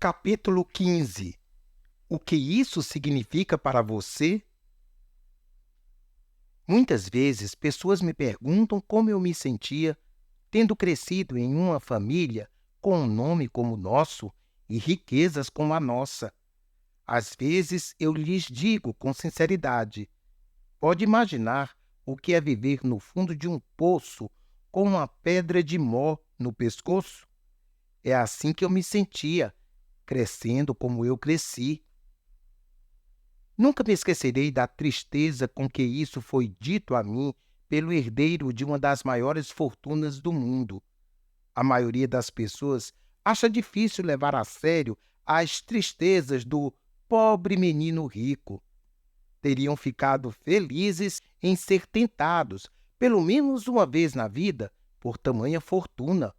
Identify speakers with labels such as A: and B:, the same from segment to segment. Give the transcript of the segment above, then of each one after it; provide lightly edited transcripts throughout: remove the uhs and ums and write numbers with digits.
A: Capítulo 15. O que isso significa para você? Muitas vezes, pessoas me perguntam como eu me sentia tendo crescido em uma família com um nome como o nosso e riquezas como a nossa. Às vezes, eu lhes digo com sinceridade: pode imaginar o que é viver no fundo de um poço com uma pedra de mó no pescoço? É assim que eu me sentia, crescendo como eu cresci. Nunca me esquecerei da tristeza com que isso foi dito a mim pelo herdeiro de uma das maiores fortunas do mundo. A maioria das pessoas acha difícil levar a sério as tristezas do pobre menino rico. Teriam ficado felizes em ser tentados, pelo menos uma vez na vida, por tamanha fortuna.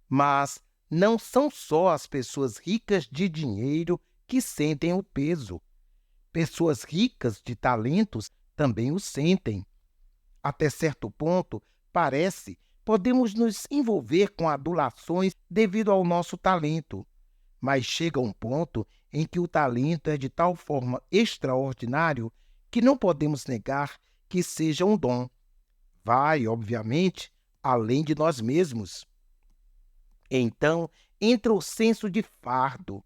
A: Mas não são só as pessoas ricas de dinheiro que sentem o peso. Pessoas ricas de talentos também o sentem. Até certo ponto, podemos nos envolver com adulações devido ao nosso talento. Mas chega um ponto em que o talento é de tal forma extraordinário que não podemos negar que seja um dom. Vai, obviamente, além de nós mesmos. Então, entra o senso de fardo.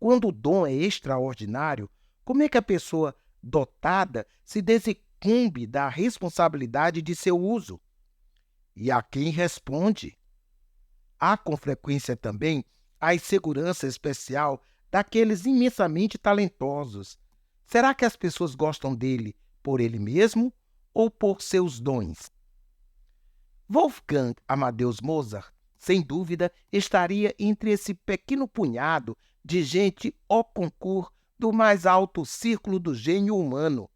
A: Quando o dom é extraordinário, como é que a pessoa dotada se desincumbe da responsabilidade de seu uso? E a quem responde? Há com frequência também a insegurança especial daqueles imensamente talentosos. Será que as pessoas gostam dele por ele mesmo ou por seus dons? Wolfgang Amadeus Mozart, sem dúvida, estaria entre esse pequeno punhado de gente au concurso do mais alto círculo do gênio humano.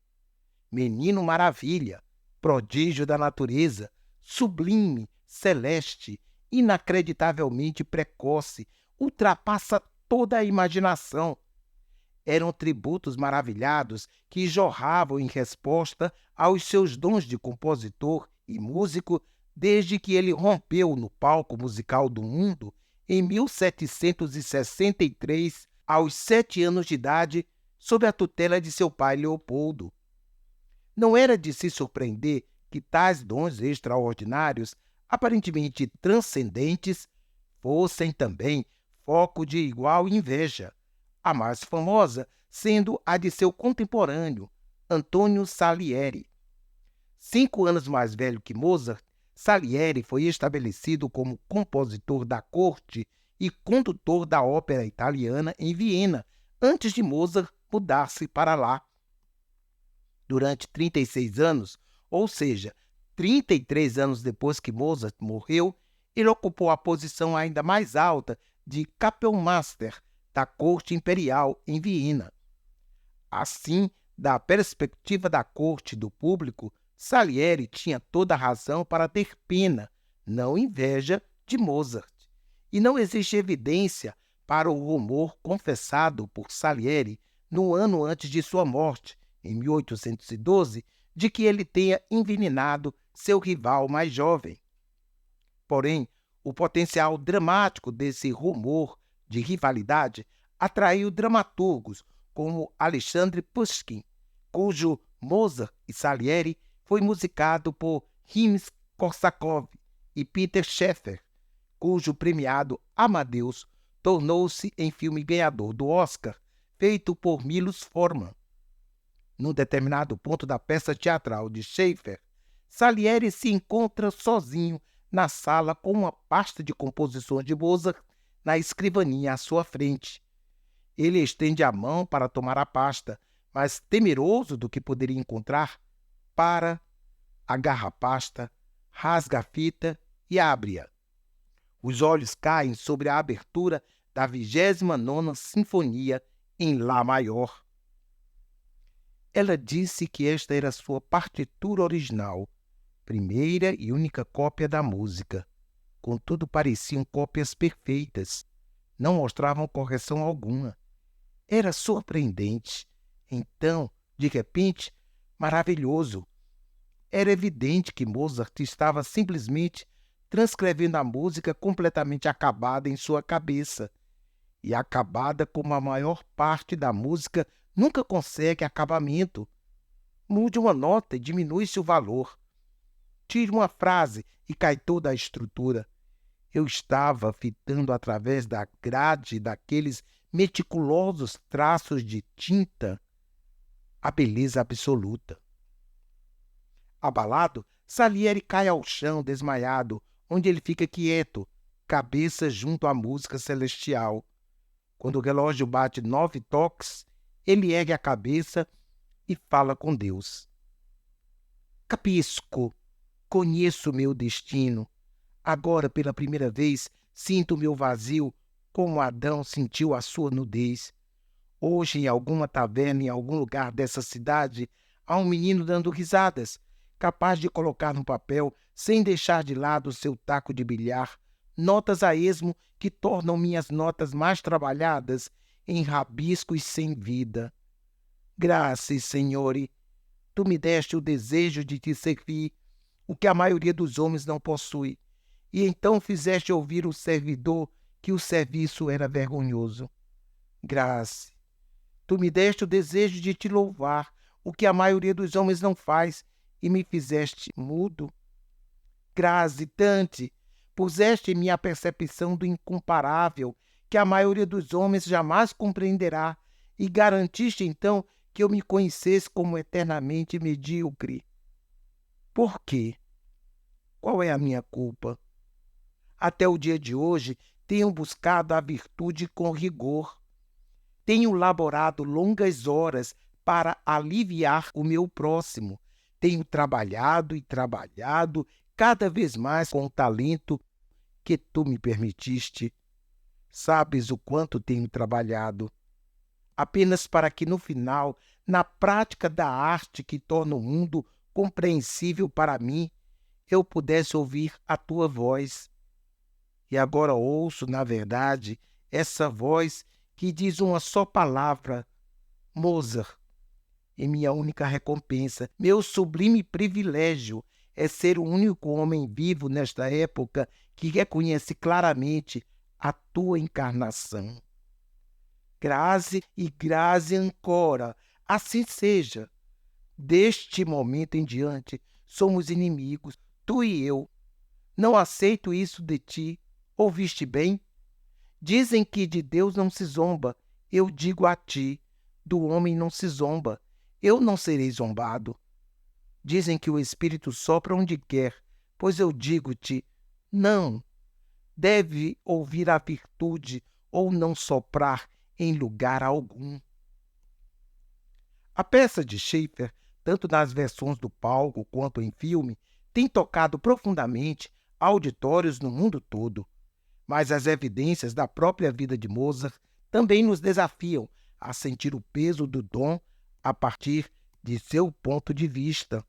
A: Menino maravilha, prodígio da natureza, sublime, celeste, inacreditavelmente precoce, ultrapassa toda a imaginação. Eram tributos maravilhados que jorravam em resposta aos seus dons de compositor e músico desde que ele rompeu no palco musical do mundo em 1763, aos 7 anos de idade, sob a tutela de seu pai Leopoldo. Não era de se surpreender que tais dons extraordinários, aparentemente transcendentes, fossem também foco de igual inveja, a mais famosa sendo a de seu contemporâneo, Antônio Salieri. 5 anos mais velho que Mozart, Salieri foi estabelecido como compositor da corte e condutor da ópera italiana em Viena, antes de Mozart mudar-se para lá. Durante 36 anos, ou seja, 33 anos depois que Mozart morreu, ele ocupou a posição ainda mais alta de Kapellmeister da corte imperial em Viena. Assim, da perspectiva da corte e do público, Salieri tinha toda a razão para ter pena, não inveja, de Mozart. E não existe evidência para o rumor confessado por Salieri no ano antes de sua morte, em 1812, de que ele tenha envenenado seu rival mais jovem. Porém, o potencial dramático desse rumor de rivalidade atraiu dramaturgos como Alexandre Pushkin, cujo Mozart e Salieri foi musicado por Rimsk-Korsakov, e Peter Shaffer, cujo premiado Amadeus tornou-se em filme ganhador do Oscar, feito por Milos Forman. Num determinado ponto da peça teatral de Shaffer, Salieri se encontra sozinho na sala com uma pasta de composições de Mozart na escrivaninha à sua frente. Ele estende a mão para tomar a pasta, mas, temeroso do que poderia encontrar, agarra a pasta, rasga a fita e abre-a. Os olhos caem sobre a abertura da 29ª Sinfonia em Lá maior. Ela disse que esta era sua partitura original, primeira e única cópia da música. Contudo, pareciam cópias perfeitas. Não mostravam correção alguma. Era surpreendente. Então, de repente, maravilhoso. Era evidente que Mozart estava simplesmente transcrevendo a música completamente acabada em sua cabeça. e acabada como a maior parte da música nunca consegue acabamento. Mude uma nota e diminui-se o valor. Tire uma frase e cai toda a estrutura. Eu estava fitando através da grade daqueles meticulosos traços de tinta a beleza absoluta. Abalado, Salieri cai ao chão, desmaiado, onde ele fica quieto, cabeça junto à música celestial. Quando o relógio bate 9 toques, ele ergue a cabeça e fala com Deus. Capisco, conheço meu destino. Agora, pela primeira vez, sinto o meu vazio, como Adão sentiu a sua nudez. Hoje, em alguma taverna, em algum lugar dessa cidade, há um menino dando risadas, capaz de colocar no papel, sem deixar de lado o seu taco de bilhar, notas a esmo que tornam minhas notas mais trabalhadas em rabiscos sem vida. Graças, Senhore, tu me deste o desejo de te servir, o que a maioria dos homens não possui, e então fizeste ouvir o servidor que o serviço era vergonhoso. Graças, tu me deste o desejo de te louvar, o que a maioria dos homens não faz, e me fizeste mudo. Graças, Tante, puseste em mim a percepção do incomparável, que a maioria dos homens jamais compreenderá, e garantiste então que eu me conhecesse como eternamente medíocre. Por quê? Qual é a minha culpa? Até o dia de hoje, tenho buscado a virtude com rigor. Tenho laborado longas horas para aliviar o meu próximo. Tenho trabalhado e trabalhado cada vez mais com o talento que tu me permitiste. Sabes o quanto tenho trabalhado, apenas para que no final, na prática da arte que torna o mundo compreensível para mim, eu pudesse ouvir a tua voz. E agora ouço, na verdade, essa voz que diz uma só palavra, Mozart. E minha única recompensa, meu sublime privilégio, é ser o único homem vivo nesta época que reconhece claramente a tua encarnação. Grazie e grazie ancora, assim seja. Deste momento em diante, somos inimigos, tu e eu. Não aceito isso de ti. Ouviste bem? Dizem que de Deus não se zomba. Eu digo a ti, do homem não se zomba. Eu não serei zombado. Dizem que o Espírito sopra onde quer, pois eu digo-te, não. Deve ouvir a virtude ou não soprar em lugar algum. A peça de Schaeffer, tanto nas versões do palco quanto em filme, tem tocado profundamente auditórios no mundo todo. Mas as evidências da própria vida de Mozart também nos desafiam a sentir o peso do dom a partir de seu ponto de vista.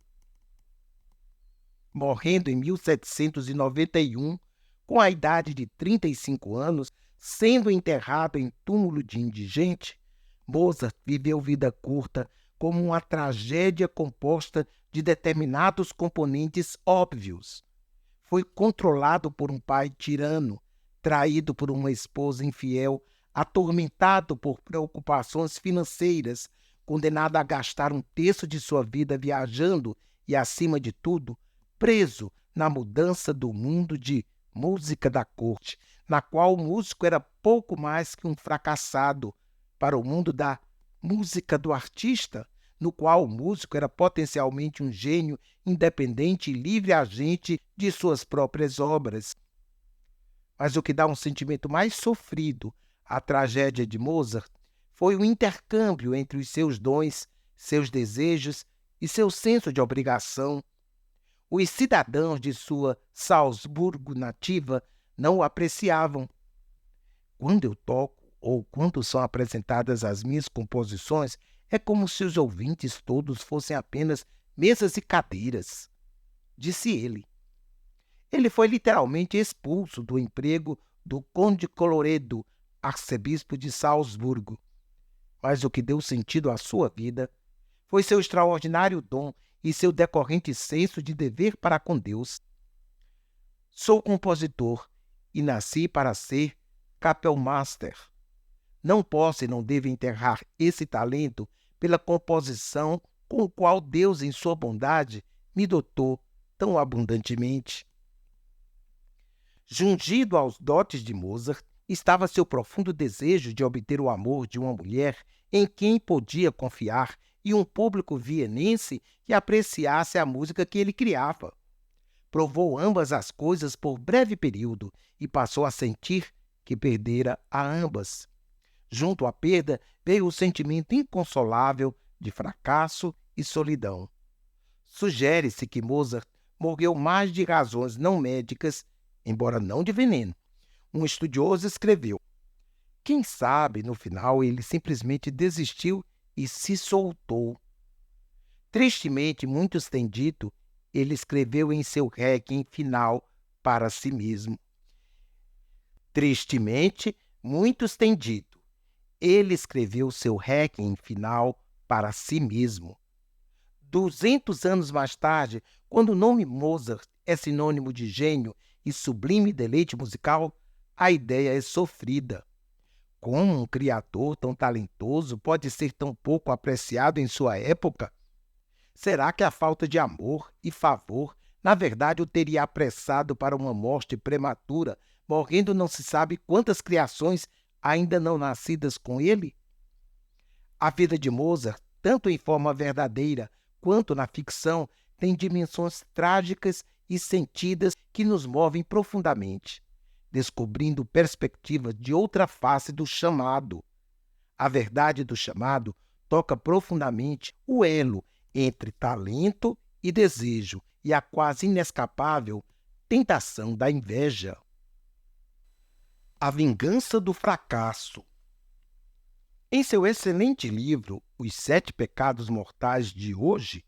A: Morrendo em 1791, com a idade de 35 anos, sendo enterrado em túmulo de indigente, Mozart viveu vida curta como uma tragédia composta de determinados componentes óbvios. Foi controlado por um pai tirano, traído por uma esposa infiel, atormentado por preocupações financeiras, condenado a gastar um terço de sua vida viajando e, acima de tudo, preso na mudança do mundo de música da corte, na qual o músico era pouco mais que um fracassado, para o mundo da música do artista, no qual o músico era potencialmente um gênio independente e livre agente de suas próprias obras. Mas o que dá um sentimento mais sofrido à tragédia de Mozart foi o intercâmbio entre os seus dons, seus desejos e seu senso de obrigação. Os cidadãos de sua Salzburgo nativa não o apreciavam. Quando eu toco ou quando são apresentadas as minhas composições, é como se os ouvintes todos fossem apenas mesas e cadeiras, disse ele. Ele foi literalmente expulso do emprego do Conde Colloredo, arcebispo de Salzburgo. Mas o que deu sentido à sua vida foi seu extraordinário dom e seu decorrente senso de dever para com Deus. Sou compositor e nasci para ser Kapellmeister. Não posso e não devo enterrar esse talento pela composição com o qual Deus, em sua bondade, me dotou tão abundantemente. Jungido aos dotes de Mozart, estava seu profundo desejo de obter o amor de uma mulher em quem podia confiar e um público vienense que apreciasse a música que ele criava. Provou ambas as coisas por breve período e passou a sentir que perdera a ambas. Junto à perda veio o sentimento inconsolável de fracasso e solidão. Sugere-se que Mozart morreu mais de razões não médicas, embora não de veneno. Um estudioso escreveu: quem sabe, no final, ele simplesmente desistiu e se soltou. Tristemente, muitos têm dito, ele escreveu em seu Requiem final para si mesmo. Tristemente, muitos têm dito, ele escreveu seu Requiem final para si mesmo. 200 anos mais tarde, quando o nome Mozart é sinônimo de gênio e sublime deleite musical, a ideia é sofrida. Como um criador tão talentoso pode ser tão pouco apreciado em sua época? Será que a falta de amor e favor, na verdade, o teria apressado para uma morte prematura, morrendo não se sabe quantas criações ainda não nascidas com ele? A vida de Mozart, tanto em forma verdadeira quanto na ficção, tem dimensões trágicas e sentidas que nos movem profundamente, descobrindo perspectivas de outra face do chamado. A verdade do chamado toca profundamente o elo entre talento e desejo e a quase inescapável tentação da inveja. A vingança do fracasso. Em seu excelente livro Os 7 Pecados Mortais de Hoje,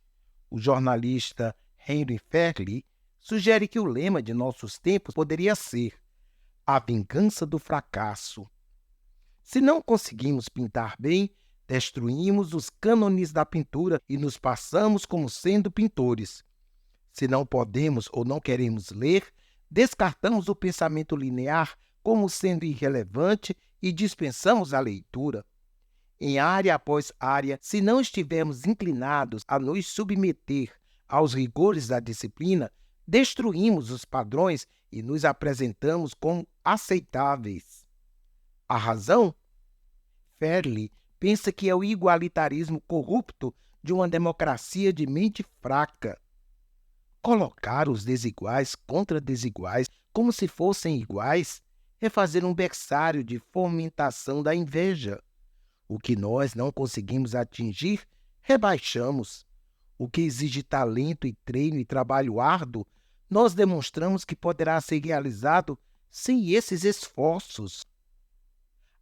A: o jornalista Henry Fairley sugere que o lema de nossos tempos poderia ser a vingança do fracasso. Se não conseguimos pintar bem, destruímos os cânones da pintura e nos passamos como sendo pintores. Se não podemos ou não queremos ler, descartamos o pensamento linear como sendo irrelevante e dispensamos a leitura. Em área após área, se não estivermos inclinados a nos submeter aos rigores da disciplina, destruímos os padrões e nos apresentamos como aceitáveis. A razão? Fairley pensa que é o igualitarismo corrupto de uma democracia de mente fraca. Colocar os desiguais contra desiguais como se fossem iguais é fazer um berçário de fomentação da inveja. O que nós não conseguimos atingir, rebaixamos. O que exige talento e treino e trabalho árduo, nós demonstramos que poderá ser realizado sem esses esforços.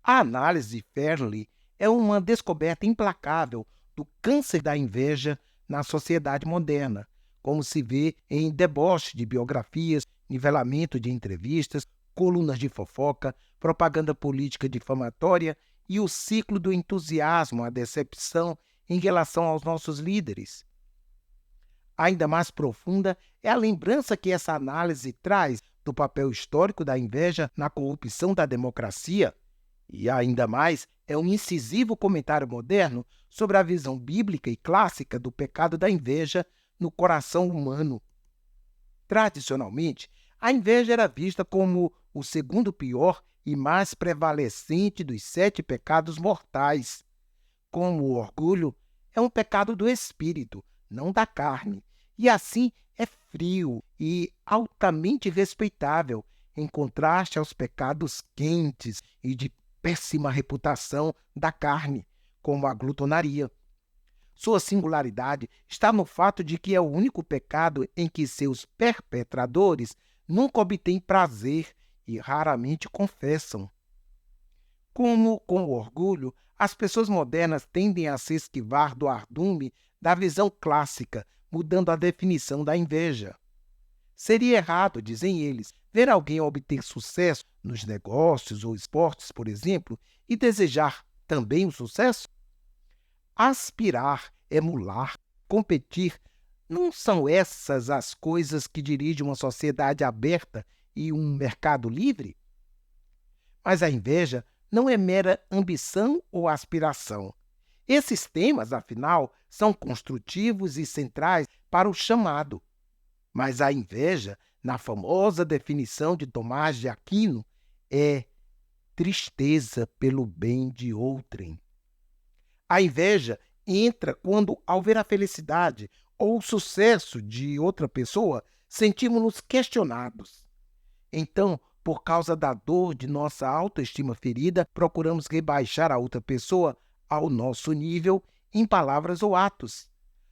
A: A análise de Fairley é uma descoberta implacável do câncer da inveja na sociedade moderna, como se vê em deboche de biografias, nivelamento de entrevistas, colunas de fofoca, propaganda política difamatória e o ciclo do entusiasmo à decepção em relação aos nossos líderes. Ainda mais profunda é a lembrança que essa análise traz do papel histórico da inveja na corrupção da democracia, e ainda mais é um incisivo comentário moderno sobre a visão bíblica e clássica do pecado da inveja no coração humano. Tradicionalmente, a inveja era vista como o segundo pior e mais prevalecente dos 7 pecados mortais. Como o orgulho é um pecado do espírito, não da carne, e assim é frio e altamente respeitável, em contraste aos pecados quentes e de péssima reputação da carne, como a glutonaria. Sua singularidade está no fato de que é o único pecado em que seus perpetradores nunca obtêm prazer e raramente confessam. Como com o orgulho, as pessoas modernas tendem a se esquivar do ardume da visão clássica, mudando a definição da inveja. Seria errado, dizem eles, ver alguém obter sucesso nos negócios ou esportes, por exemplo, e desejar também o sucesso? Aspirar, emular, competir, não são essas as coisas que dirigem uma sociedade aberta e um mercado livre? Mas a inveja não é mera ambição ou aspiração. Esses temas, afinal, são construtivos e centrais para o chamado. Mas a inveja, na famosa definição de Tomás de Aquino, é tristeza pelo bem de outrem. A inveja entra quando, ao ver a felicidade ou o sucesso de outra pessoa, sentimos-nos questionados. Então, por causa da dor de nossa autoestima ferida, procuramos rebaixar a outra pessoa ao nosso nível em palavras ou atos.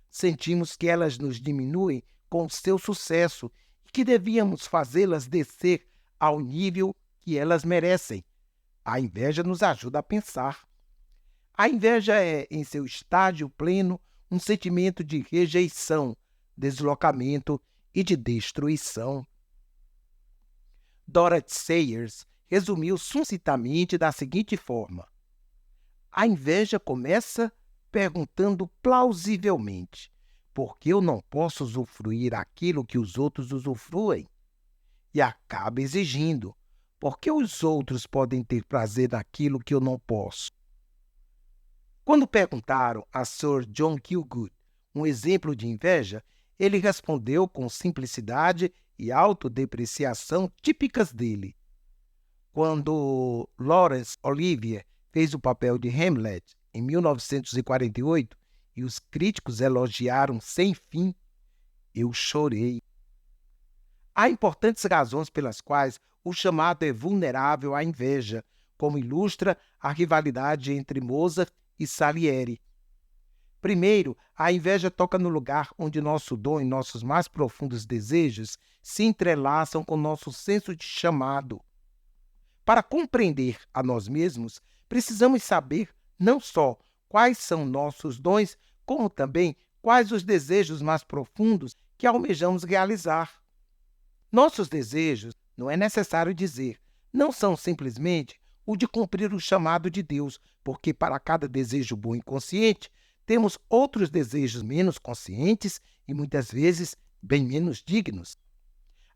A: Sentimos que elas nos diminuem com o seu sucesso e que devíamos fazê-las descer ao nível que elas merecem. A inveja nos ajuda a pensar. A inveja é, em seu estágio pleno, um sentimento de rejeição, deslocamento e de destruição. Dorothy Sayers resumiu sucintamente da seguinte forma: a inveja começa perguntando plausivelmente: por que eu não posso usufruir aquilo que os outros usufruem? E acaba exigindo: por que os outros podem ter prazer naquilo que eu não posso? Quando perguntaram a Sir John Gielgud um exemplo de inveja, ele respondeu com simplicidade e autodepreciação típicas dele. Quando Laurence Olivier fez o papel de Hamlet em 1948 e os críticos elogiaram sem fim, eu chorei. Há importantes razões pelas quais o chamado é vulnerável à inveja, como ilustra a rivalidade entre Mozart e Salieri. Primeiro, a inveja toca no lugar onde nosso dom e nossos mais profundos desejos se entrelaçam com nosso senso de chamado. Para compreender a nós mesmos, precisamos saber não só quais são nossos dons, como também quais os desejos mais profundos que almejamos realizar. Nossos desejos, não é necessário dizer, não são simplesmente o de cumprir o chamado de Deus, porque para cada desejo bom e consciente, temos outros desejos menos conscientes e muitas vezes bem menos dignos.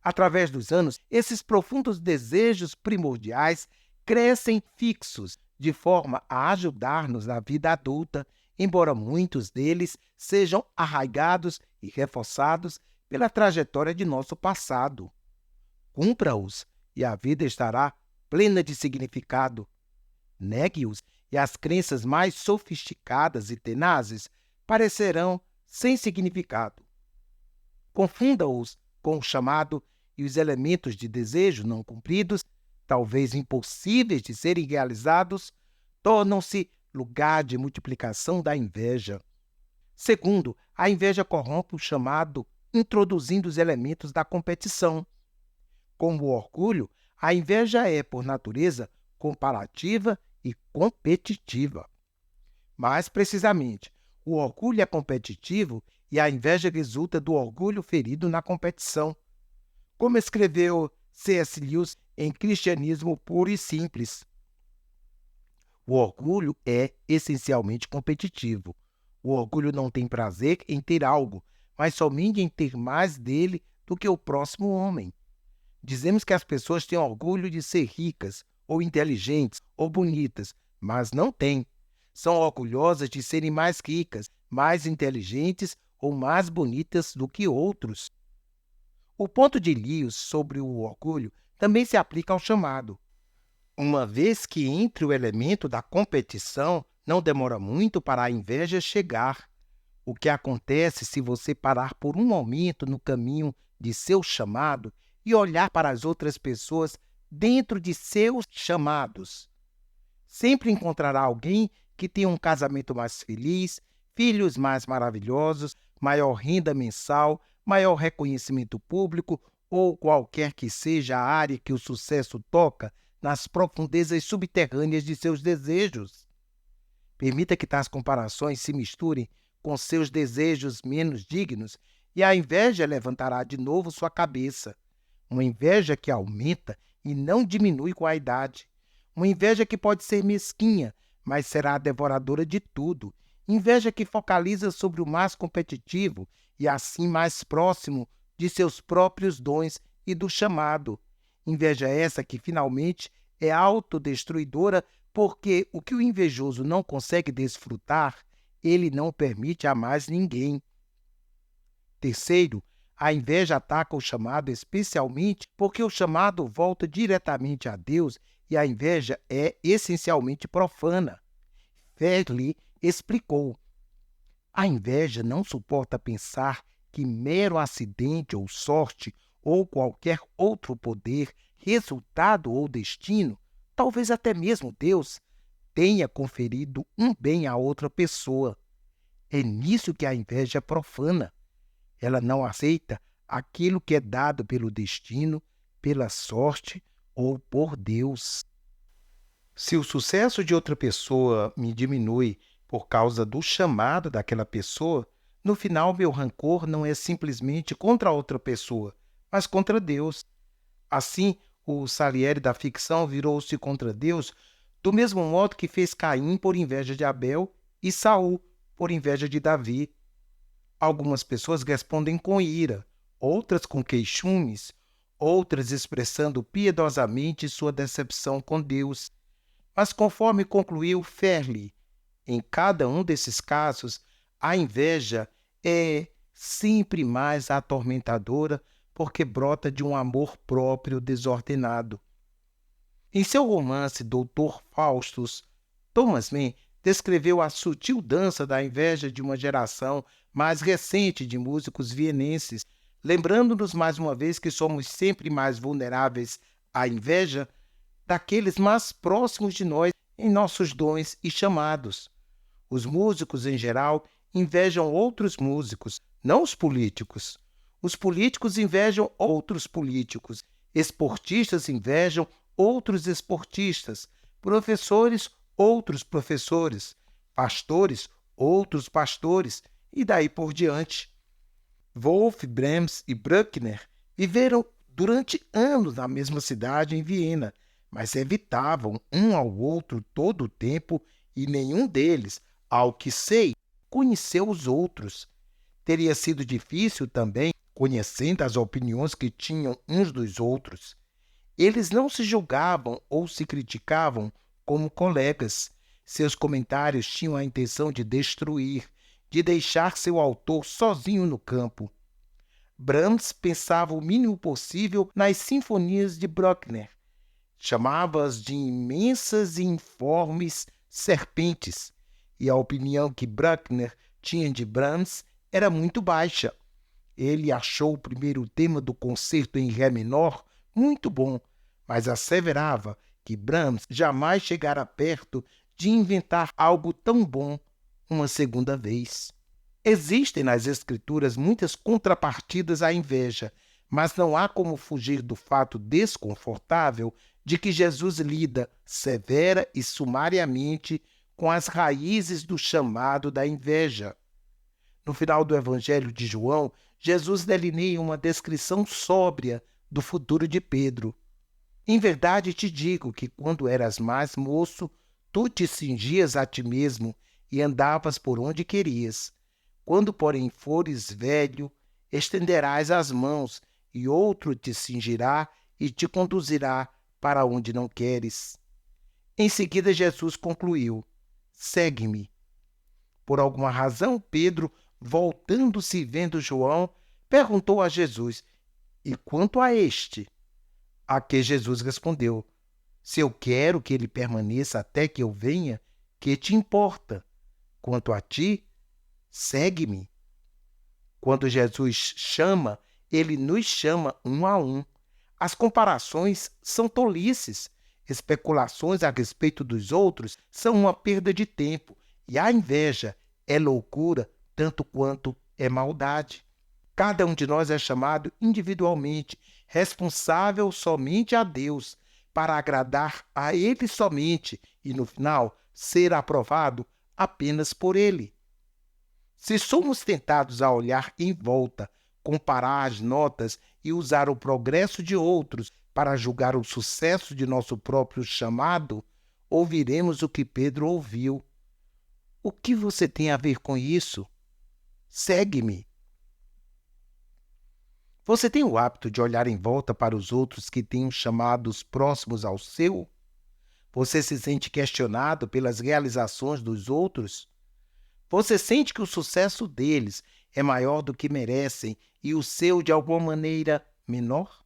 A: Através dos anos, esses profundos desejos primordiais crescem fixos, de forma a ajudar-nos na vida adulta, embora muitos deles sejam arraigados e reforçados pela trajetória de nosso passado. Cumpra-os e a vida estará plena de significado. Negue-os e as crenças mais sofisticadas e tenazes parecerão sem significado. Confunda-os com o chamado e os elementos de desejo não cumpridos, talvez impossíveis de serem realizados, tornam-se lugar de multiplicação da inveja. Segundo, a inveja corrompe o chamado, introduzindo os elementos da competição. Como o orgulho, a inveja é, por natureza, comparativa e competitiva. Mais precisamente, o orgulho é competitivo e a inveja resulta do orgulho ferido na competição. Como escreveu C.S. Lewis em Cristianismo Puro e Simples, o orgulho é essencialmente competitivo. O orgulho não tem prazer em ter algo, mas somente em ter mais dele do que o próximo homem. Dizemos que as pessoas têm orgulho de ser ricas, ou inteligentes, ou bonitas, mas não têm. São orgulhosas de serem mais ricas, mais inteligentes ou mais bonitas do que outros. O ponto de Lewis sobre o orgulho também se aplica ao chamado. Uma vez que entre o elemento da competição, não demora muito para a inveja chegar. O que acontece se você parar por um momento no caminho de seu chamado e olhar para as outras pessoas dentro de seus chamados? Sempre encontrará alguém que tem um casamento mais feliz, filhos mais maravilhosos, maior renda mensal, maior reconhecimento público ou qualquer que seja a área que o sucesso toca nas profundezas subterrâneas de seus desejos. Permita que tais comparações se misturem com seus desejos menos dignos e a inveja levantará de novo sua cabeça. Uma inveja que aumenta e não diminui com a idade. Uma inveja que pode ser mesquinha, mas será devoradora de tudo. Inveja que focaliza sobre o mais competitivo e assim mais próximo de seus próprios dons e do chamado. Inveja essa que finalmente é autodestruidora porque o que o invejoso não consegue desfrutar, ele não permite a mais ninguém. Terceiro, a inveja ataca o chamado especialmente porque o chamado volta diretamente a Deus e a inveja é essencialmente profana. Fairley explicou: a inveja não suporta pensar que mero acidente ou sorte ou qualquer outro poder, resultado ou destino, talvez até mesmo Deus, tenha conferido um bem a outra pessoa. É nisso que a inveja é profana. Ela não aceita aquilo que é dado pelo destino, pela sorte ou por Deus. Se o sucesso de outra pessoa me diminui por causa do chamado daquela pessoa, no final meu rancor não é simplesmente contra a outra pessoa, mas contra Deus. Assim, o Salieri da ficção virou-se contra Deus do mesmo modo que fez Caim por inveja de Abel e Saul por inveja de Davi. Algumas pessoas respondem com ira, outras com queixumes, outras expressando piedosamente sua decepção com Deus. Mas conforme concluiu Fairley, em cada um desses casos, a inveja é sempre mais atormentadora porque brota de um amor próprio desordenado. Em seu romance Doutor Faustus, Thomas Mann descreveu a sutil dança da inveja de uma geração mais recente de músicos vienenses, lembrando-nos mais uma vez que somos sempre mais vulneráveis à inveja daqueles mais próximos de nós em nossos dons e chamados. Os músicos, em geral, invejam outros músicos, não os políticos. Os políticos invejam outros políticos. Esportistas invejam outros esportistas. Professores, outros professores. Pastores, outros pastores. E daí por diante. Wolf, Brahms e Bruckner viveram durante anos na mesma cidade em Viena, mas evitavam um ao outro todo o tempo e nenhum deles, ao que sei, conheceu os outros. Teria sido difícil também, conhecendo as opiniões que tinham uns dos outros. Eles não se julgavam ou se criticavam como colegas. Seus comentários tinham a intenção de destruir, de deixar seu autor sozinho no campo. Brahms pensava o mínimo possível nas sinfonias de Bruckner. Chamava-as de imensas e informes serpentes, e a opinião que Bruckner tinha de Brahms era muito baixa. Ele achou o primeiro tema do concerto em Ré menor muito bom, mas asseverava que Brahms jamais chegara perto de inventar algo tão bom uma segunda vez. Existem nas Escrituras muitas contrapartidas à inveja, mas não há como fugir do fato desconfortável de que Jesus lida severa e sumariamente com as raízes do chamado da inveja. No final do Evangelho de João, Jesus delineia uma descrição sóbria do futuro de Pedro. Em verdade te digo que quando eras mais moço, tu te cingias a ti mesmo e andavas por onde querias. Quando, porém, fores velho, estenderás as mãos, e outro te cingirá e te conduzirá para onde não queres. Em seguida, Jesus concluiu: segue-me. Por alguma razão, Pedro, voltando-se e vendo João, perguntou a Jesus: e quanto a este? A que Jesus respondeu: se eu quero que ele permaneça até que eu venha, que te importa? Quanto a ti, segue-me. Quando Jesus chama, ele nos chama um a um. As comparações são tolices. Especulações a respeito dos outros são uma perda de tempo. E a inveja é loucura tanto quanto é maldade. Cada um de nós é chamado individualmente, responsável somente a Deus, para agradar a Ele somente e, no final, ser aprovado apenas por Ele. Se somos tentados a olhar em volta, comparar as notas e usar o progresso de outros para julgar o sucesso de nosso próprio chamado, ouviremos o que Pedro ouviu. O que você tem a ver com isso? Segue-me. Você tem o hábito de olhar em volta para os outros que têm chamados próximos ao seu? Você se sente questionado pelas realizações dos outros? Você sente que o sucesso deles é maior do que merecem e o seu, de alguma maneira, menor?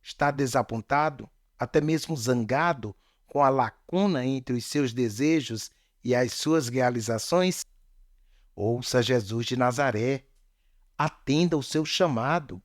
A: Está desapontado, até mesmo zangado, com a lacuna entre os seus desejos e as suas realizações? Ouça Jesus de Nazaré, atenda ao seu chamado.